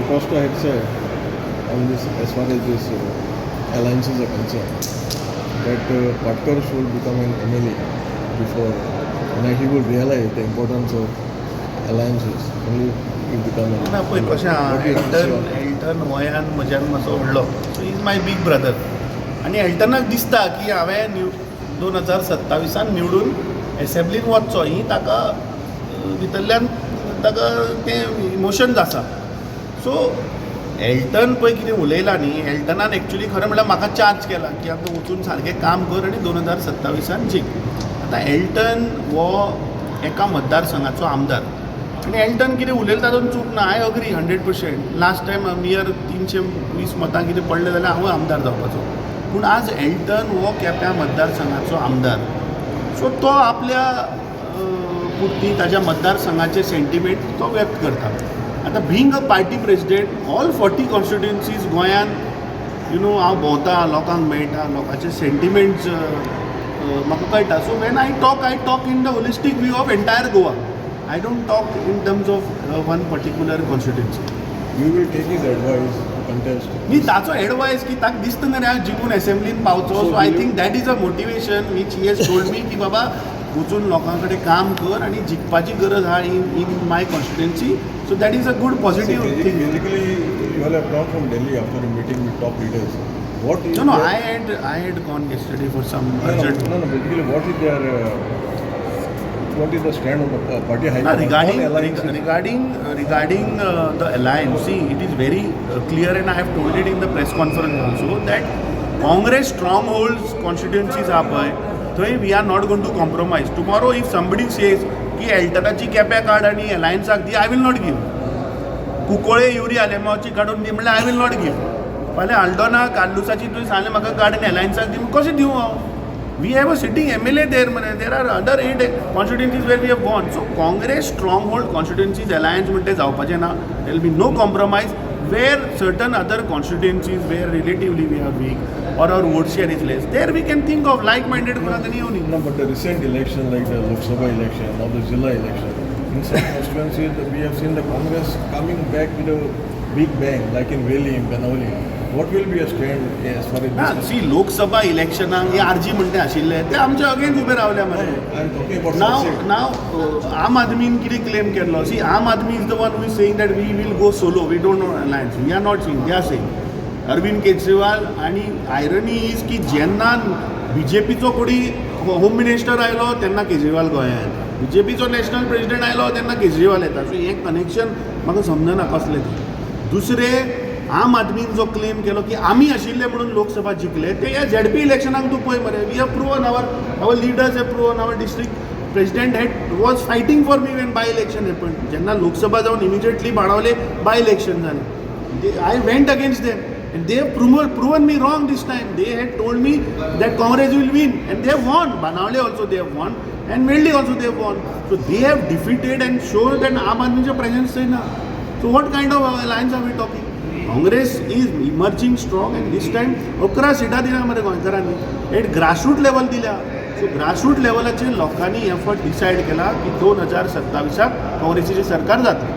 Costa had said on this, as far as this alliances are concerned, that Patkar should become an MLA before, and he would realize the importance of alliances. Only he become an ना पळय कशें आहा, Elton गोंयान म्हज्यान मातसो व्हडलो, so is my बीग brother. आनी एल्टनाक दिसता की हांवें 2027 निवडून एसेंब्लीन वचचो, ही ताका भितरल्यान ताका तें इमोशन्स आसा. सो एल्टन पळय कितें उलयलां न्ही, एल्टनान एक्चुली खरें म्हणल्यार म्हाका चार्ज केला की आतां वचून सारकें काम कर आनी 2027 जीक. आतां एल्टन हो एका मतदारसंघाचो आमदार आनी एल्टन कितें उलयला तातूंत चूक ना. I agree 100%. Last time near 320 मतां कितें पडलें जाल्यार हांवूय आमदार जावपाचो. पूण आज एल्टन हो केप्यां मतदारसंघाचो आमदार. सो तो आपल्या पुरती ताच्या मतदारसंघाचे सेंटिमेंट तो व्यक्त करता. आतां being a party president all 40 constituencies गोंयान हांव भोंवता, लोकांक मेळटा, लोकांचे सेंटिमेंट्स म्हाका कळटा. So when I talk in the holistic view of entire Goa. I don't talk in terms of one particular constituency. You will take his advice to contest. न्ही ताचो एडवायस की ताका दिसता न्ही हांव जिखून एसेंब्लीन पावचो. So I think that is a motivation which he has told me की बाबा वचून लोकां कडेन काम कर आनी जिखपाची गरज आहा in my constituency. So that is a good positive thing. Basically, you all have come from Delhi after a meeting with top leaders. What is No, I had gone yesterday for some urgent. No. Basically, what is their what is the stand of the party high Now, command? regarding the alliance, see, it is very clear, and I have told it in the press conference also, that Congress strongholds constituencies are by. So we are not going to compromise. Tomorrow, if somebody says कि एल्टनाची केप्यां काड आनी अलायन्साक दी, I will not give. कुंकळे युरी आलेमाची काडून दी म्हणल्यार आय विल नॉट गिव. फाल्यां आल्डोना कार्लुसाची तुवें सांगलें म्हाका काड आनी अलायन्साक दी, कशें दिवं हांव? We have a sitting MLA there. There are other 8 constituencies where we have won. So Congress stronghold constituencies alliance म्हणते जावपाचें ना. There will be no compromise. Where certain other constituencies where relatively we are weak or our vote share is less, there we can think of like-minded कोणाकरी येवनी. No, but the recent election, like the Lok Sabha election or the Zilla election, in some constituencies we have seen the Congress coming back with a big bang, like in Valley, in Benawali. What will be a stand as far as this? सी लोकसभा इलेक्शनाक हे आरजी म्हणटे आशिल्ले ते आमचे against ube रावल्या मरे. I'm talking about sunset. नाव आम आदमीन कितें क्लेम केल्लो, see Aam Aadmi is the one who is saying that we will go solo, we don't no alliance. We are not saying, they are saying. Arvind Kejriwal आनी आयरनी इज की जेन्ना बीजेपीचो कोणी होम मिनिस्टर आयलो तेन्ना केजरीवाल गोंयांत येता, बीजेपीचो नॅशनल प्रेसिडेंट आयलो तेन्ना केजरीवाल येता. सो हें कनेक्शन म्हाका समजना कसलें तें. दुसरें, आम आदमीन जो क्लेम केलो की आमी आशिल्ले म्हणून लोकसभा जिखले, ते ह्या झेडपी इलेक्शनाक तूं पळय मरे. We have proven our leaders have proven, our district president was fighting for me when by election happen. जेन्ना लोकसभा जावन इमिजिएटली बाणावले बाय इलेक्शन जालें, I went against them and they have proven me wrong this time. They had told me that Congress will win and they have won. Banawale also they have won and Meldi also they have won. So they have defeated and shown that Aam Aadmi's presence is na. So what kind of alliance are we talking? Congress is emerging strong and this time 11 सीटा दिल्या मरे गोंयकारांनी. Eight grassroot level दिल्या. सो grassroot लेवलाचेर लोकांनी effort decide केला की 2027 काँग्रेसीची सरकार जातली.